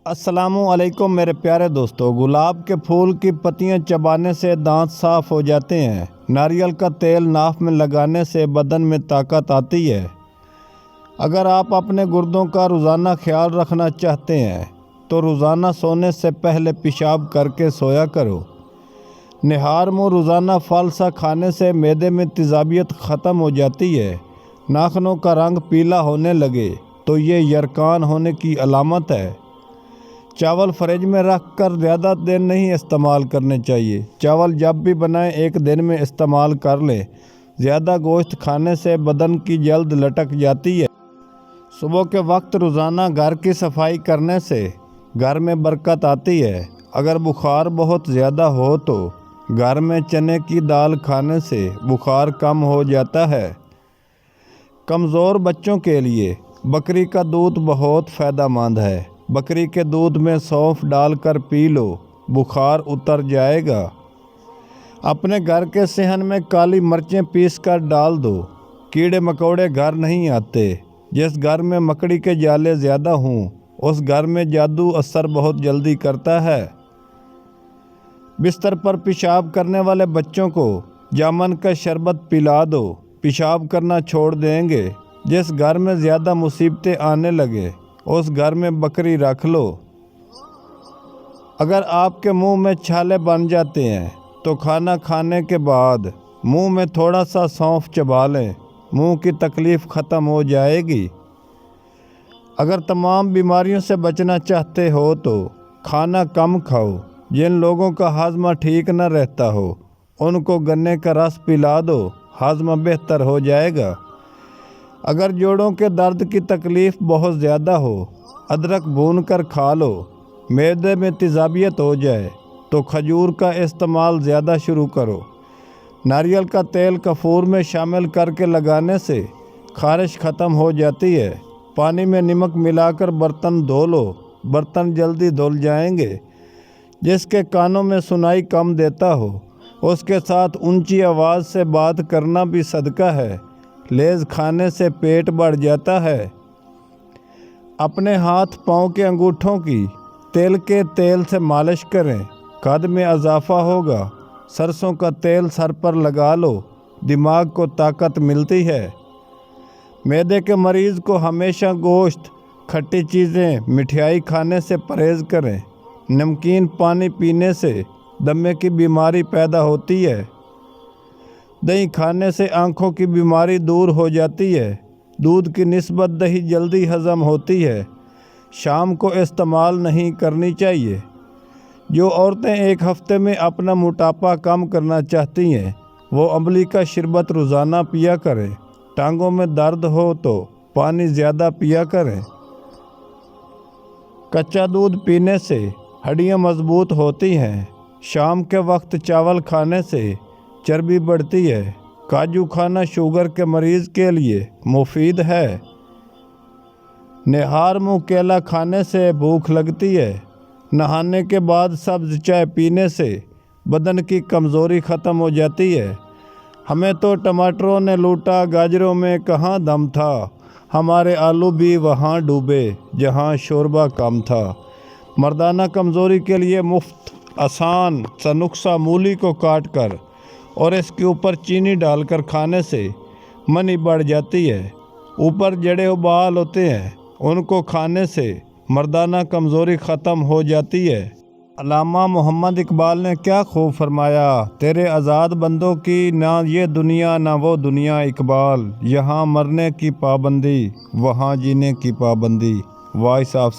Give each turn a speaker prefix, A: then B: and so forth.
A: السلام علیکم میرے پیارے دوستو، گلاب کے پھول کی پتیاں چبانے سے دانت صاف ہو جاتے ہیں۔ ناریل کا تیل ناف میں لگانے سے بدن میں طاقت آتی ہے۔ اگر آپ اپنے گردوں کا روزانہ خیال رکھنا چاہتے ہیں تو روزانہ سونے سے پہلے پیشاب کر کے سویا کرو۔ نہار منہ روزانہ پھل سا کھانے سے معدے میں تیزابیت ختم ہو جاتی ہے۔ ناخنوں کا رنگ پیلا ہونے لگے تو یہ یرقان ہونے کی علامت ہے۔ چاول فریج میں رکھ کر زیادہ دن نہیں استعمال کرنے چاہیے۔ چاول جب بھی بنائیں ایک دن میں استعمال کر لیں۔ زیادہ گوشت کھانے سے بدن کی جلد لٹک جاتی ہے۔ صبح کے وقت روزانہ گھر کی صفائی کرنے سے گھر میں برکت آتی ہے۔ اگر بخار بہت زیادہ ہو تو گھر میں چنے کی دال کھانے سے بخار کم ہو جاتا ہے۔ کمزور بچوں کے لیے بکری کا دودھ بہت فائدہ مند ہے۔ بکری کے دودھ میں سونف ڈال کر پی لو، بخار اتر جائے گا۔ اپنے گھر کے صحن میں کالی مرچیں پیس کر ڈال دو، کیڑے مکوڑے گھر نہیں آتے۔ جس گھر میں مکڑی کے جالے زیادہ ہوں اس گھر میں جادو اثر بہت جلدی کرتا ہے۔ بستر پر پیشاب کرنے والے بچوں کو جامن کا شربت پلا دو، پیشاب کرنا چھوڑ دیں گے۔ جس گھر میں زیادہ مصیبتیں آنے لگے اس گھر میں بکری رکھ لو۔ اگر آپ کے منہ میں چھالے بن جاتے ہیں تو کھانا کھانے کے بعد منہ میں تھوڑا سا سونف چبا لیں، منہ کی تکلیف ختم ہو جائے گی۔ اگر تمام بیماریوں سے بچنا چاہتے ہو تو کھانا کم کھاؤ۔ جن لوگوں کا ہاضمہ ٹھیک نہ رہتا ہو ان کو گنے کا رس پلا دو، ہاضمہ بہتر ہو جائے گا۔ اگر جوڑوں کے درد کی تکلیف بہت زیادہ ہو ادرک بھون کر کھا لو۔ معدے میں تیزابیت ہو جائے تو کھجور کا استعمال زیادہ شروع کرو۔ ناریل کا تیل کافور میں شامل کر کے لگانے سے خارش ختم ہو جاتی ہے۔ پانی میں نمک ملا کر برتن دھو لو، برتن جلدی دھل جائیں گے۔ جس کے کانوں میں سنائی کم دیتا ہو اس کے ساتھ اونچی آواز سے بات کرنا بھی صدقہ ہے۔ لیز کھانے سے پیٹ بڑھ جاتا ہے۔ اپنے ہاتھ پاؤں کے انگوٹھوں کی تل کے تیل سے مالش کریں، قد میں اضافہ ہوگا۔ سرسوں کا تیل سر پر لگا لو، دماغ کو طاقت ملتی ہے۔ معدے کے مریض کو ہمیشہ گوشت، کھٹی چیزیں، مٹھائی کھانے سے پرہیز کریں۔ نمکین پانی پینے سے دمے کی بیماری پیدا ہوتی ہے۔ دہی کھانے سے آنکھوں کی بیماری دور ہو جاتی ہے۔ دودھ کی نسبت دہی جلدی ہضم ہوتی ہے۔ شام کو استعمال نہیں کرنی چاہیے۔ جو عورتیں ایک ہفتے میں اپنا موٹاپا کم کرنا چاہتی ہیں وہ املی کا شربت روزانہ پیا کریں۔ ٹانگوں میں درد ہو تو پانی زیادہ پیا کریں۔ کچا دودھ پینے سے ہڈیاں مضبوط ہوتی ہیں۔ شام کے وقت چاول کھانے سے چربی بڑھتی ہے۔ کاجو کھانا شوگر کے مریض کے لیے مفید ہے۔ نہار منہ کیلا کھانے سے بھوک لگتی ہے۔ نہانے کے بعد سبز چائے پینے سے بدن کی کمزوری ختم ہو جاتی ہے۔ ہمیں تو ٹماٹروں نے لوٹا، گاجروں میں کہاں دم تھا، ہمارے آلو بھی وہاں ڈوبے جہاں شوربہ کم تھا۔ مردانہ کمزوری کے لیے مفت آسان سا نسخہ مولی کو کاٹ کر اور اس کے اوپر چینی ڈال کر کھانے سے منی بڑھ جاتی ہے۔ اوپر جڑے بال ہوتے ہیں ان کو کھانے سے مردانہ کمزوری ختم ہو جاتی ہے۔ علامہ محمد اقبال نے کیا خوب فرمایا، تیرے آزاد بندوں کی نہ یہ دنیا نہ وہ دنیا اقبال، یہاں مرنے کی پابندی وہاں جینے کی پابندی۔ Voice of